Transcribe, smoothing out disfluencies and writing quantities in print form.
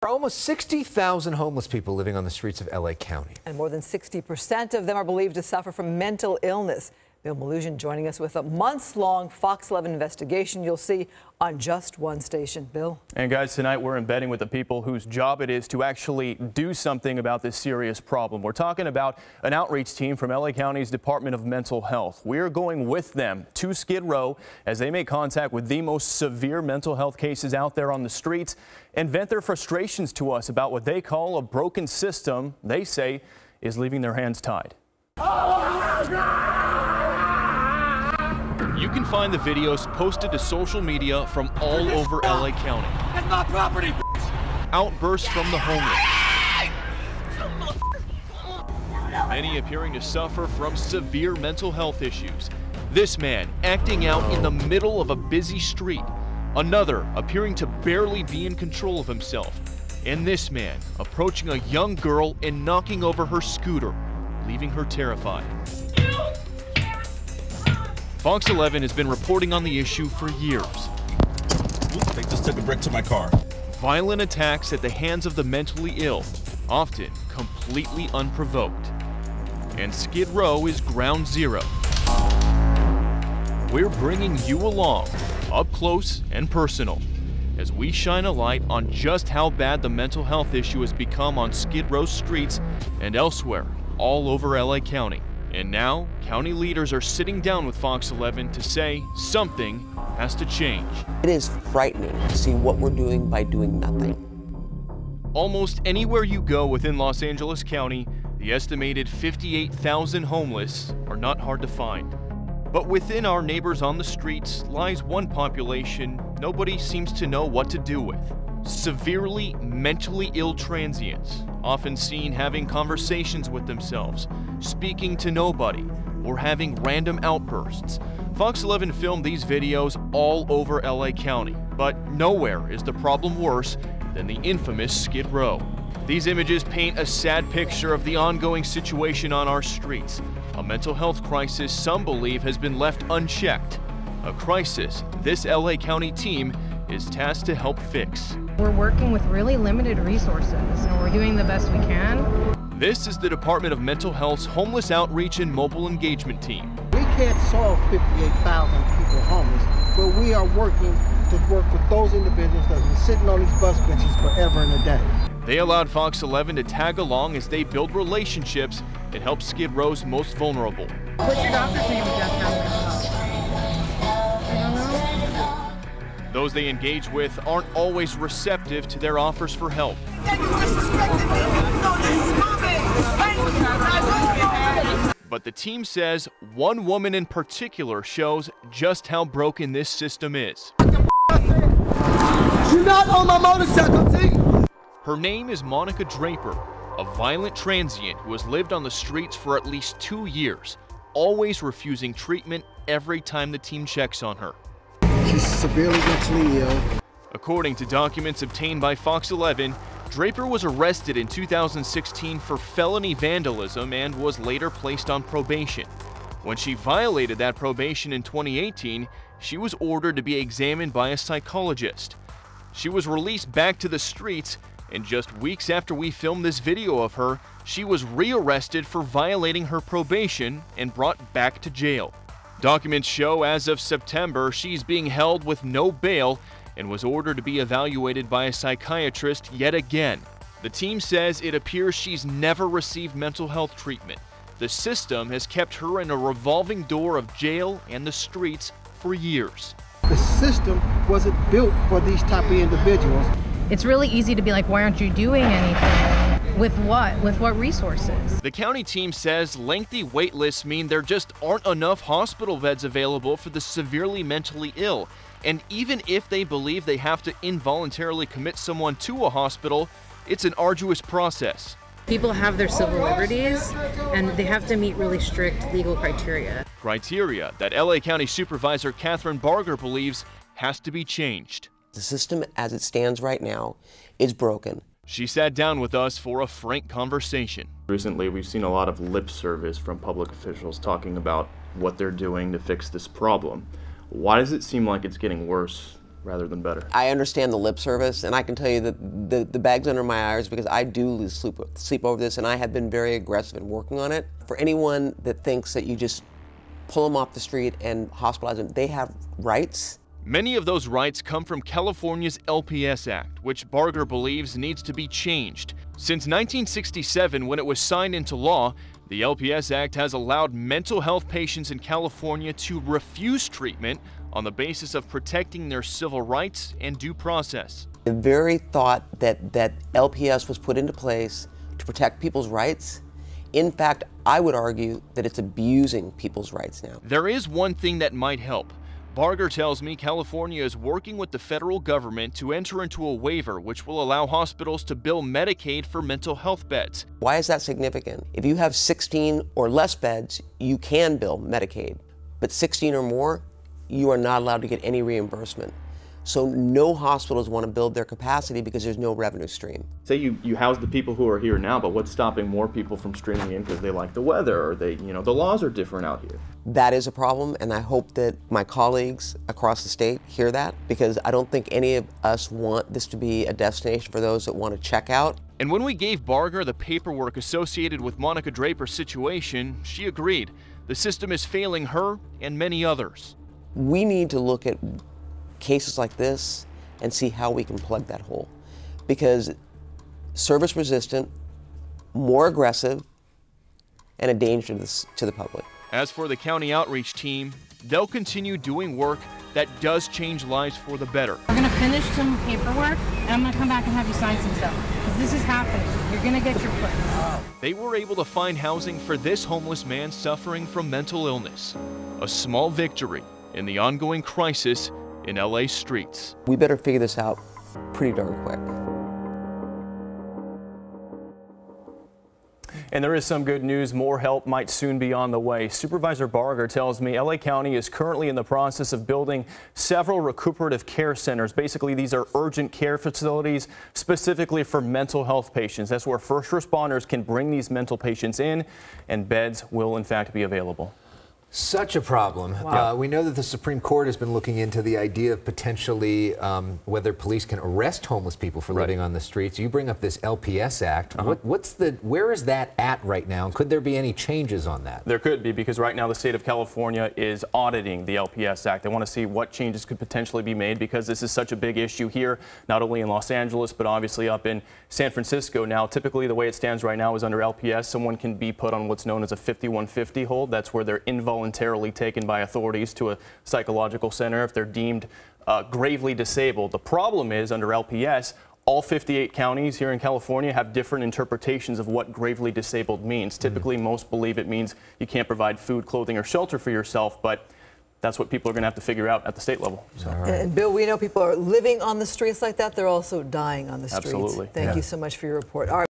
There are almost 60,000 homeless people living on the streets of LA County. And more than 60% of them are believed to suffer from mental illness. Bill Malugin joining us with a months-long Fox 11 investigation you'll see on just one station. Bill? And guys, tonight we're embedding with the people whose job it is to actually do something about this serious problem. We're talking about an outreach team from LA County's Department of Mental Health. We're going with them to Skid Row as they make contact with the most severe mental health cases out there on the streets and vent their frustrations to us about what they call a broken system they say is leaving their hands tied. You can find the videos posted to social media from all over LA County. That's my property. Outbursts from the homeless. Many appearing to suffer from severe mental health issues. This man acting out in the middle of a busy street. Another appearing to barely be in control of himself. And this man approaching a young girl and knocking over her scooter, leaving her terrified. Fox 11 has been reporting on the issue for years. They just took a brick to my car. Violent attacks at the hands of the mentally ill, often completely unprovoked. And Skid Row is ground zero. We're bringing you along, up close and personal, as we shine a light on just how bad the mental health issue has become on Skid Row streets and elsewhere all over LA County. And now, county leaders are sitting down with Fox 11 to say something has to change. It is frightening to see what we're doing by doing nothing. Almost anywhere you go within Los Angeles County, the estimated 58,000 homeless are not hard to find. But within our neighbors on the streets lies one population nobody seems to know what to do with. Severely mentally ill transients, often seen having conversations with themselves, speaking to nobody, or having random outbursts. Fox 11 filmed these videos all over LA County, but nowhere is the problem worse than the infamous Skid Row. These images paint a sad picture of the ongoing situation on our streets, a mental health crisis some believe has been left unchecked, a crisis this LA County team is tasked to help fix. We're working with really limited resources, and we're doing the best we can. This is the Department of Mental Health's Homeless Outreach and Mobile Engagement Team. We can't solve 58,000 people homeless, but we are working to work with those individuals that have been sitting on these bus benches forever and a day. They allowed Fox 11 to tag along as they build relationships and help Skid Row's most vulnerable. What's your doctor's name, Jeff? Those they engage with aren't always receptive to their offers for help. But the team says one woman in particular shows just how broken this system is. You're not on my motorcycle, T. Her name is Monica Draper, a violent transient who has lived on the streets for at least 2 years, always refusing treatment every time the team checks on her. She's severely mentally ill. According to documents obtained by Fox 11, Draper was arrested in 2016 for felony vandalism and was later placed on probation. When she violated that probation in 2018, she was ordered to be examined by a psychologist. She was released back to the streets, and just weeks after we filmed this video of her, she was rearrested for violating her probation and brought back to jail. Documents show as of September, she's being held with no bail and was ordered to be evaluated by a psychiatrist yet again. The team says it appears she's never received mental health treatment. The system has kept her in a revolving door of jail and the streets for years. The system wasn't built for these type of individuals. It's really easy to be like, why aren't you doing anything? With what? With what resources? The county team says lengthy wait lists mean there just aren't enough hospital beds available for the severely mentally ill. And even if they believe they have to involuntarily commit someone to a hospital, it's an arduous process. People have their civil liberties, and they have to meet really strict legal criteria. Criteria that LA County Supervisor Catherine Barger believes has to be changed. The system as it stands right now is broken. She sat down with us for a frank conversation. Recently, we've seen a lot of lip service from public officials talking about what they're doing to fix this problem. Why does it seem like it's getting worse rather than better. I understand the lip service, and I can tell you that the bag's under my eyes because I do lose sleep over this, and I have been very aggressive in working on it. For anyone that thinks that you just pull them off the street and hospitalize them, they have rights. Many of those rights come from California's LPS Act, which Barger believes needs to be changed. Since 1967, when it was signed into law, the LPS Act has allowed mental health patients in California to refuse treatment on the basis of protecting their civil rights and due process. The very thought that LPS was put into place to protect people's rights, in fact, I would argue that it's abusing people's rights now. There is one thing that might help. Barger tells me California is working with the federal government to enter into a waiver which will allow hospitals to bill Medicaid for mental health beds. Why is that significant? If you have 16 or less beds, you can bill Medicaid, but 16 or more, you are not allowed to get any reimbursement. So no hospitals want to build their capacity because there's no revenue stream. Say you house the people who are here now, but what's stopping more people from streaming in because they like the weather or the laws are different out here? That is a problem, and I hope that my colleagues across the state hear that, because I don't think any of us want this to be a destination for those that want to check out. And when we gave Barger the paperwork associated with Monica Draper's situation, she agreed. The system is failing her and many others. We need to look at cases like this and see how we can plug that hole, because service resistant, more aggressive, and a danger to the public. As for the county outreach team, they'll continue doing work that does change lives for the better. We're gonna finish some paperwork, and I'm gonna come back and have you sign some stuff. Because this is happening. You're gonna get your place. They were able to find housing for this homeless man suffering from mental illness. A small victory in the ongoing crisis in LA streets. We better figure this out pretty darn quick. And there is some good news. More help might soon be on the way. Supervisor Barger tells me LA County is currently in the process of building several recuperative care centers. Basically, these are urgent care facilities specifically for mental health patients. That's where first responders can bring these mental patients in, and beds will in fact be available. Such a problem. Wow. We know that the Supreme Court has been looking into the idea of potentially whether police can arrest homeless people for living on the streets. You bring up this LPS Act. Where is that at right now? And could there be any changes on that? There could be, because right now the state of California is auditing the LPS Act. They want to see what changes could potentially be made, because this is such a big issue here, not only in Los Angeles, but obviously up in San Francisco. Now, typically the way it stands right now is under LPS, someone can be put on what's known as a 5150 hold. That's where they're involuntarily taken by authorities to a psychological center if they're deemed gravely disabled. The problem is, under LPS, all 58 counties here in California have different interpretations of what gravely disabled means. Typically, most believe it means you can't provide food, clothing, or shelter for yourself, but that's what people are going to have to figure out at the state level. So. And Bill, we know people are living on the streets like that. They're also dying on the streets. Absolutely. Thank you so much for your report. All right.